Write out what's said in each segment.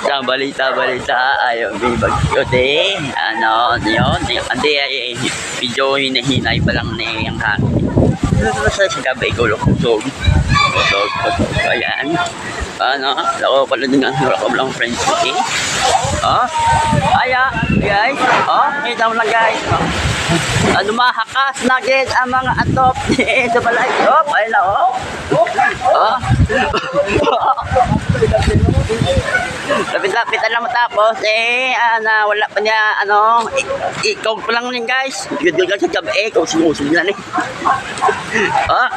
Sa balita, ayaw may bagyo de. Ano, yun. Hindi ay medyo hinahinay pa lang na yung hangin. Ano sa gabi ko kusog. Kusog. Ayan. Ano, lako pala din ang lako lang friends ko eh. Oh. Aya, guys. Oh, kita mo lang guys. Oh. Lumahakas na gid ang mga atop sa balay. Oh, ay na oh. Oh. Lapit-lapit na matapos na wala pa niya ikaw pa lang din guys. Gud sa gabi ikaw sinusog na ni. Oh.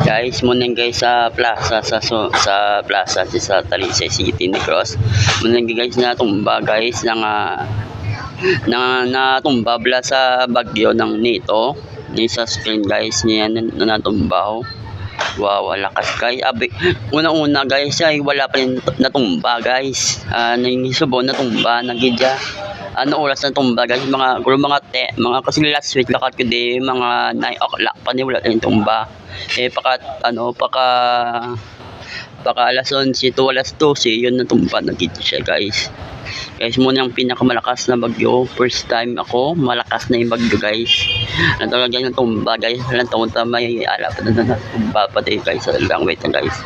Guys, muna guys sa plaza sa plaza sa Talisay City Negros. Muna guys na tumba guys natumba bla sa bagyo ng nito. Ni sa screen guys niya natumba. Wow, lakas guys. Abi, una guys ay wala pa rin natumba guys. Nisubo natumba nagidya. Ano oras na tumba guys, mga kasi last week lakat ko di mga 9 o'clock pa ni wala tayong tumba. Paka alas 11 to alas 12 yun na tumba nagit siya guys. Guys, muna yung pinakamalakas na bagyo. First time ako malakas na yung bagyo guys. Talaga yung tumba guys. Walang taon na may alap na tumba pa tayo guys. Lang wait na guys.